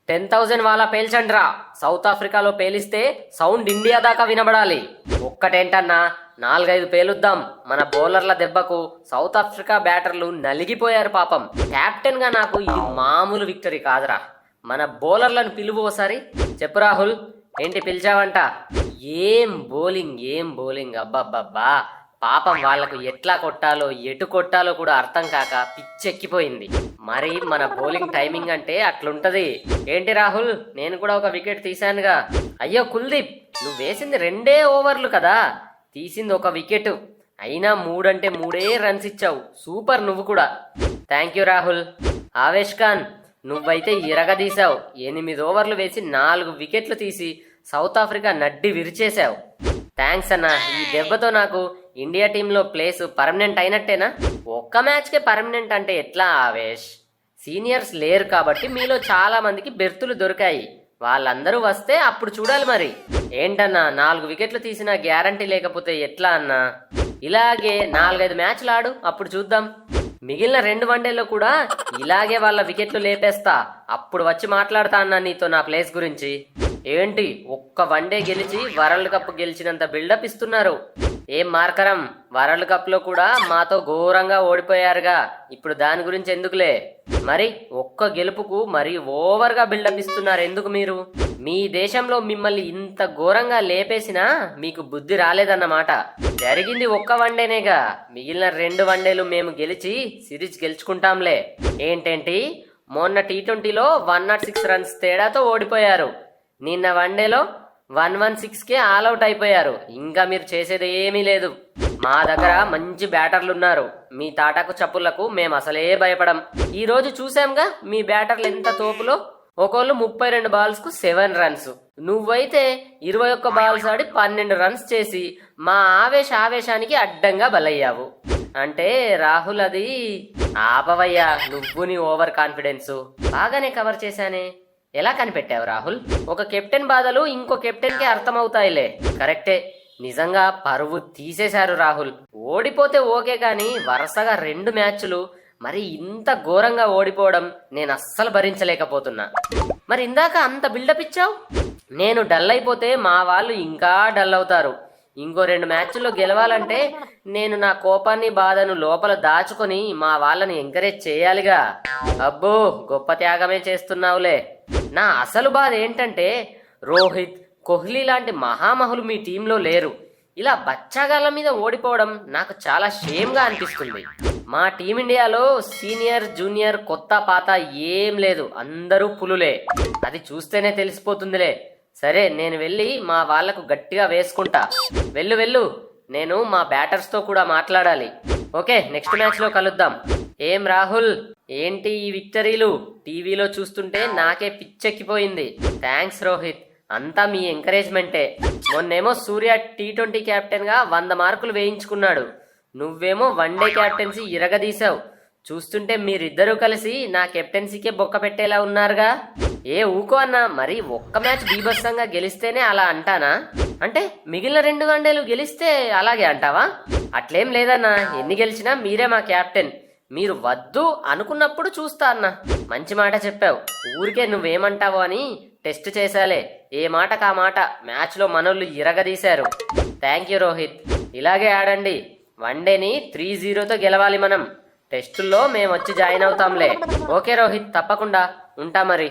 10,000 వాళ్ళ పేల్చండ్రా. సౌత్ ఆఫ్రికాలో పేలిస్తే sound India దాకా వినబడాలి. ఒక్కటేంటన్నా, 4-5 పేలుద్దాం. మన బౌలర్ల దెబ్బకు సౌత్ ఆఫ్రికా బ్యాటర్లు నలిగిపోయారు పాపం. కెప్టెన్ గా నాకు ఇది మామూలు విక్టరీ కాదురా. మన బౌలర్లను పిలువు ఓసారి. చెప్పు రాహుల్, ఏంటి పిలిచావంట? ఏం బౌలింగ్ అబ్బబ్బబ్బా. పాపం వాళ్లకు ఎట్లా కొట్టాలో ఎటు కొట్టాలో కూడా అర్థం కాక పిచ్చెక్కిపోయింది. మరి మన బౌలింగ్ టైమింగ్ అంటే అట్లుంటది. ఏంటి రాహుల్, నేను కూడా ఒక వికెట్ తీశానుగా. అయ్యో కుల్దీప్, నువ్వు వేసింది 2 ఓవర్లు కదా, తీసింది 1 వికెట్. అయినా 3 అంటే 3 రన్స్ ఇచ్చావు. సూపర్ నువ్వు కూడా. Thank you Rahul. ఆవేష్ ఖాన్, నువ్వైతే ఇరగదీశావు. 8 ఓవర్లు వేసి 4 వికెట్లు తీసి సౌత్ ఆఫ్రికా నడ్డి విరిచేశావు. థ్యాంక్స్ అన్న. ఈ దెబ్బతో నాకు ఇండియా టీంలో ప్లేస్ పర్మనెంట్ అయినట్టేనా? ఒక్క మ్యాచ్కే పర్మనెంట్ అంటే ఎట్లా ఆవేష్? సీనియర్స్ లేరు కాబట్టి మీలో చాలా మందికి బెర్తులు దొరికాయి. వాళ్ళందరూ వస్తే అప్పుడు చూడాలి. మరి ఏంటన్నా, 4 వికెట్లు తీసినా గ్యారంటీ లేకపోతే ఎట్లా అన్నా? ఇలాగే 4-5 మ్యాచ్లు ఆడు, అప్పుడు చూద్దాం. మిగిలిన 2 వన్డేల్లో కూడా ఇలాగే వాళ్ళ వికెట్లు లేపేస్తా. అప్పుడు వచ్చి మాట్లాడతా అన్నా నీతో నా ప్లేస్ గురించి. ఏంటి, ఒక్క వన్డే గెలిచి వరల్డ్ కప్ గెలిచినంత బిల్డప్ ఇస్తున్నారు. ఏం మార్కరం, వరల్డ్ కప్ లో కూడా మాతో ఘోరంగా ఓడిపోయారుగా. ఇప్పుడు దాని గురించి ఎందుకులే. మరి ఒక్క గెలుపుకు మరి ఓవర్ గా బిల్డప్ ఇస్తున్నారు ఎందుకు మీరు? మీ దేశంలో మిమ్మల్ని ఇంత ఘోరంగా లేపేసినా మీకు బుద్ధి రాలేదన్నమాట. జరిగింది ఒక్క వన్డేనేగా. మిగిలిన 2 వన్డేలు మేము గెలిచి సిరీస్ గెలుచుకుంటాంలే. ఏంటేంటి, మొన్న T20లో 106 రన్స్ తేడాతో ఓడిపోయారు. నిన్న వన్డేలో 116కే ఆల్అౌట్ అయిపోయారు. ఇంకా మీరు చేసేది ఏమీ లేదు. మా దగ్గర మంచి బ్యాటర్లు ఉన్నారు. మీ తాటాకు చప్పుళ్లకు మేము అసలే భయపడం. ఈ రోజు చూసాంగా మీ బ్యాటర్లు ఎంత తోపులో. ఒకళ్ళు 32 బాల్స్ కు 7 రన్స్, నువ్వైతే 21 బాల్స్ ఆడి 12 రన్స్ చేసి మా ఆవేశానికి అడ్డంగా బలయ్యావు. అంటే రాహుల్, అది ఆపవయ్యా నువ్వు నీ ఓవర్ కాన్ఫిడెన్స్. బాగానే కవర్ చేశానే. ఎలా కనిపెట్టావు రాహుల్? ఒక కెప్టెన్ బాధలు ఇంకో కెప్టెన్ కి అర్థమవుతాయిలే. కరెక్టే, నిజంగా పరువు తీసేశారు రాహుల్. ఓడిపోతే ఓకే కానీ వరుసగా 2 మ్యాచ్లు మరి ఇంత ఘోరంగా ఓడిపోవడం నేను అస్సలు భరించలేకపోతున్నా. మరి ఇందాక అంత బిల్డప్ ఇచ్చావు. నేను డల్ అయిపోతే మా వాళ్ళు ఇంకా డల్ అవుతారు. ఇంకో 2 మ్యాచ్ల్లో గెలవాలంటే నేను నా కోపాన్ని బాధను లోపల దాచుకొని మా వాళ్ళని ఎంకరేజ్ చేయాలిగా. అబ్బో, గొప్ప త్యాగమే చేస్తున్నావులే. నా అసలు బాధ ఏంటంటే రోహిత్, కోహ్లీ లాంటి మహామహులు మీ టీంలో లేరు. ఇలా బచ్చాగాళ్ళ మీద ఓడిపోవడం నాకు చాలా షేమ్గా అనిపిస్తుంది. మా టీమిండియాలో సీనియర్, జూనియర్, కొత్త పాత ఏం లేదు. అందరూ పులులే. అది చూస్తేనే తెలిసిపోతుందిలే. సరే, నేను వెళ్ళి మా వాళ్లకు గట్టిగా వేసుకుంటా. వెళ్ళు. నేను మా బ్యాటర్స్తో కూడా మాట్లాడాలి. ఓకే, నెక్స్ట్ మ్యాచ్లో కలుద్దాం. ఏం రాహుల్, ఏంటి ఈ విక్టరీలు? టీవీలో చూస్తుంటే నాకే పిచ్చెక్కిపోయింది. థ్యాంక్స్ రోహిత్, అంతా మీ ఎంకరేజ్మెంటే. మొన్నేమో సూర్య T20 కెప్టెన్ గా 100 మార్కులు వేయించుకున్నాడు. నువ్వేమో వన్డే కెప్టెన్సీ ఇరగదీశావు. చూస్తుంటే మీరిద్దరూ కలిసి నా కెప్టెన్సీకే బొక్క పెట్టేలా ఉన్నారుగా. ఊకో అన్నా, మరి ఒక్క మ్యాచ్ బీభత్సంగా గెలిస్తేనే అలా అంటానా? అంటే మిగిలిన 2 వన్డేలు గెలిస్తే అలాగే అంటావా? అట్లేం లేదన్నా, ఎన్ని గెలిచినా మీరే మా కెప్టెన్. మీరు వద్దు అనుకున్నప్పుడు చూస్తా అన్న. మంచి మాట చెప్పావు. ఊరికే నువ్వేమంటావో అని టెస్ట్ చేశాలే. ఏ మాటకా మాట మ్యాచ్లో మనోళ్ళు ఇరగదీశారు. Thank you Rohit. ఇలాగే ఆడండి. వన్డేని 3-0తో గెలవాలి మనం. టెస్టుల్లో మేము వచ్చి జాయిన్ అవుతాంలే. ఓకే రోహిత్, తప్పకుండా. ఉంటా మరి.